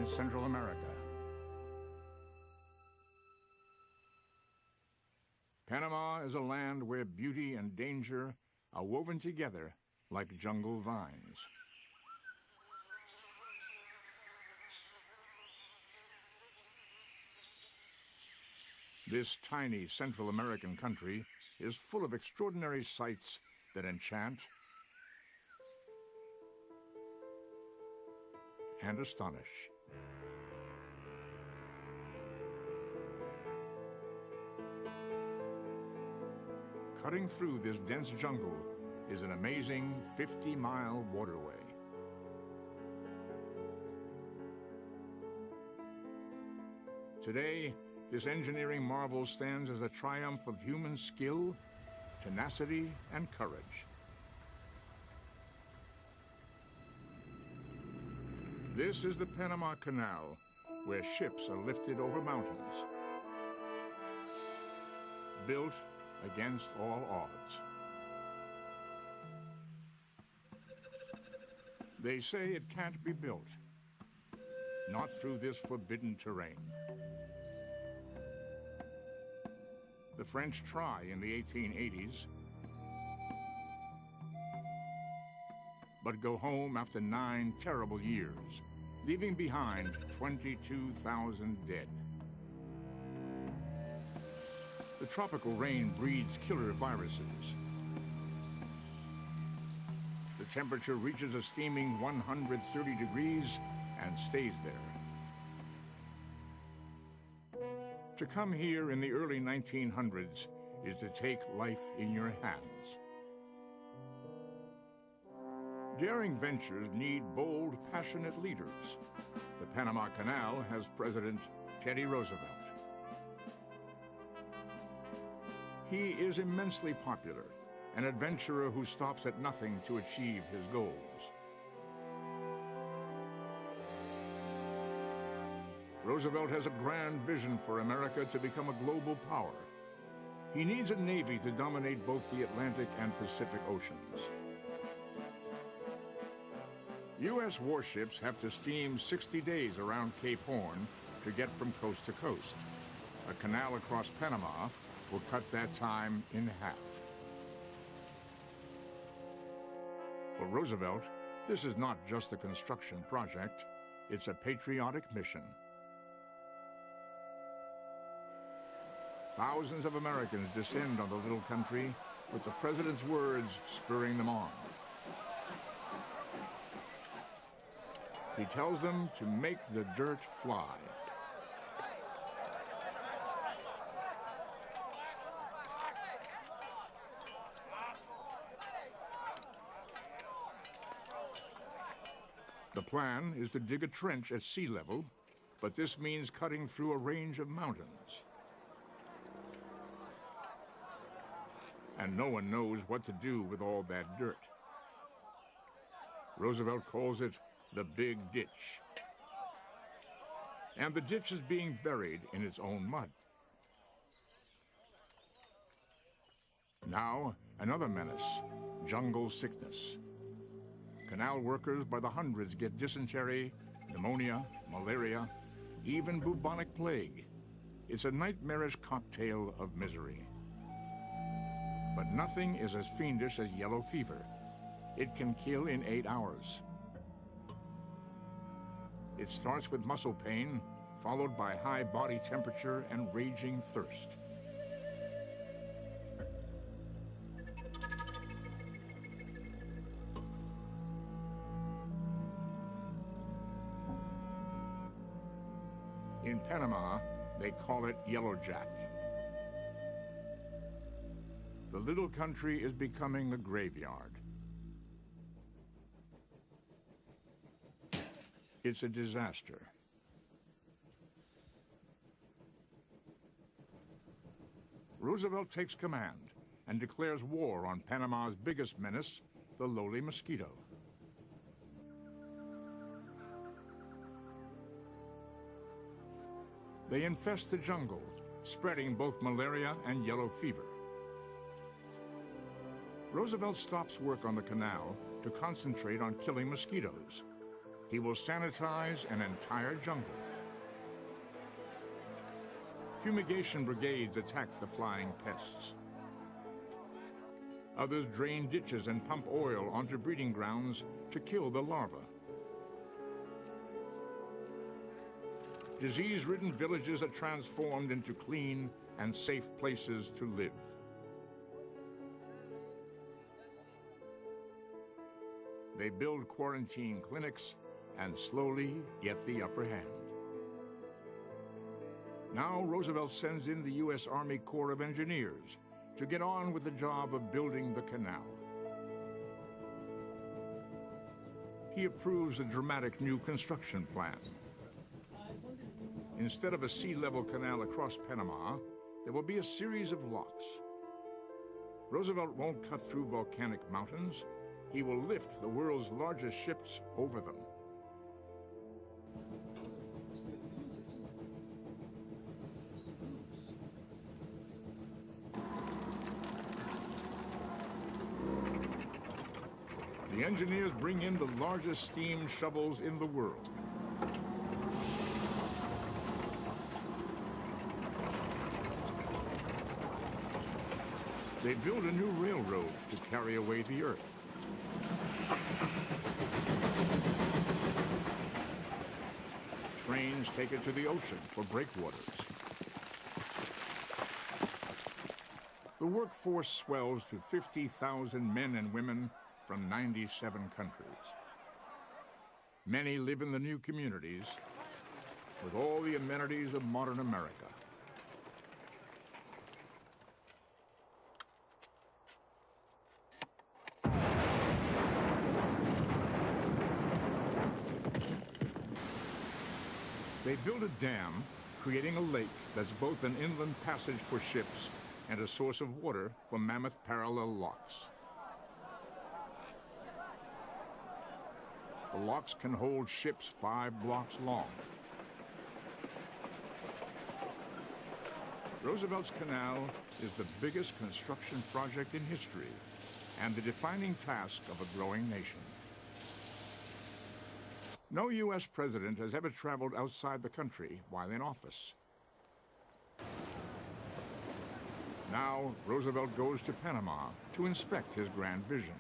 in Central America. Panama is a land where beauty and danger are woven together like jungle vines. This tiny Central American country is full of extraordinary sights that enchant and astonish. Cutting through this dense jungle is an amazing 50-mile waterway. Today, this engineering marvel stands as a triumph of human skill, tenacity, and courage. This is the Panama Canal, where ships are lifted over mountains, built against all odds. They say it can't be built, not through this forbidden terrain. The French try in the 1880s, but go home after 9 terrible years, leaving behind 22,000 dead. The tropical rain breeds killer viruses. The temperature reaches a steaming 130 degrees and stays there. To come here in the early 1900s is to take life in your hands. Daring ventures need bold, passionate leaders. The Panama Canal has President Teddy Roosevelt. He is immensely popular, an adventurer who stops at nothing to achieve his goals. Roosevelt has a grand vision for America to become a global power. He needs a navy to dominate both the Atlantic and Pacific Oceans. U.S. warships have to steam 60 days around Cape Horn to get from coast to coast. A canal across Panama will cut that time in half. For Roosevelt, this is not just a construction project, it's a patriotic mission. Thousands of Americans descend on the little country with the president's words spurring them on. He tells them to make the dirt fly. The plan is to dig a trench at sea level, but this means cutting through a range of mountains. And no one knows what to do with all that dirt. Roosevelt calls it the Big Ditch. And the ditch is being buried in its own mud. Now, another menace, jungle sickness. Canal workers by the hundreds get dysentery, pneumonia, malaria, even bubonic plague. It's a nightmarish cocktail of misery. But nothing is as fiendish as yellow fever. It can kill in 8 hours. It starts with muscle pain, followed by high body temperature and raging thirst. In Panama, they call it yellowjack. The little country is becoming a graveyard. It's a disaster. Roosevelt takes command and declares war on Panama's biggest menace, the lowly mosquito. They infest the jungle, spreading both malaria and yellow fever. Roosevelt stops work on the canal to concentrate on killing mosquitoes. He will sanitize an entire jungle. Fumigation brigades attack the flying pests. Others drain ditches and pump oil onto breeding grounds to kill the larvae. Disease-ridden villages are transformed into clean and safe places to live. They build quarantine clinics and slowly get the upper hand. Now Roosevelt sends in the U.S. Army Corps of Engineers to get on with the job of building the canal. He approves a dramatic new construction plan. Instead of a sea-level canal across Panama, there will be a series of locks. Roosevelt won't cut through volcanic mountains. He will lift the world's largest ships over them. The engineers bring in the largest steam shovels in the world. They build a new railroad to carry away the earth. Trains take it to the ocean for breakwaters. The workforce swells to 50,000 men and women from 97 countries. Many live in the new communities with all the amenities of modern America. They build a dam, creating a lake that's both an inland passage for ships and a source of water for mammoth parallel locks. The locks can hold ships 5 blocks long. Roosevelt's Canal is the biggest construction project in history and the defining task of a growing nation. No U.S. president has ever traveled outside the country while in office. Now, Roosevelt goes to Panama to inspect his grand vision.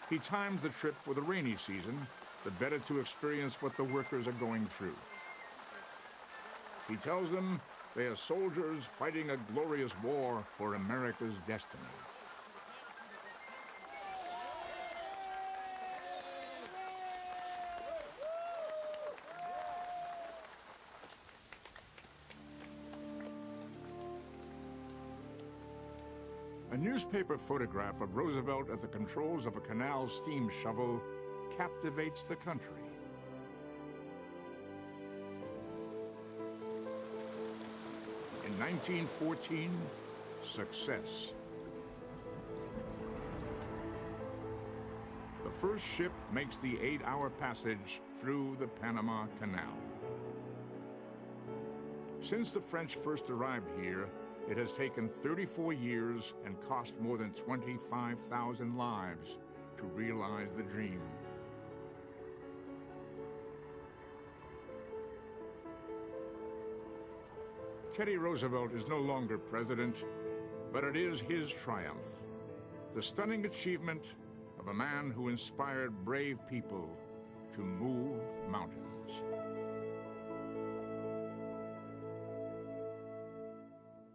He times the trip for the rainy season, the better to experience what the workers are going through. He tells them they are soldiers fighting a glorious war for America's destiny. A newspaper photograph of Roosevelt at the controls of a canal steam shovel captivates the country. In 1914, success. The first ship makes the 8-hour passage through the Panama Canal. Since the French first arrived here, it has taken 34 years and cost more than 25,000 lives to realize the dream. Teddy Roosevelt is no longer president, but it is his triumph, the stunning achievement of a man who inspired brave people to move mountains.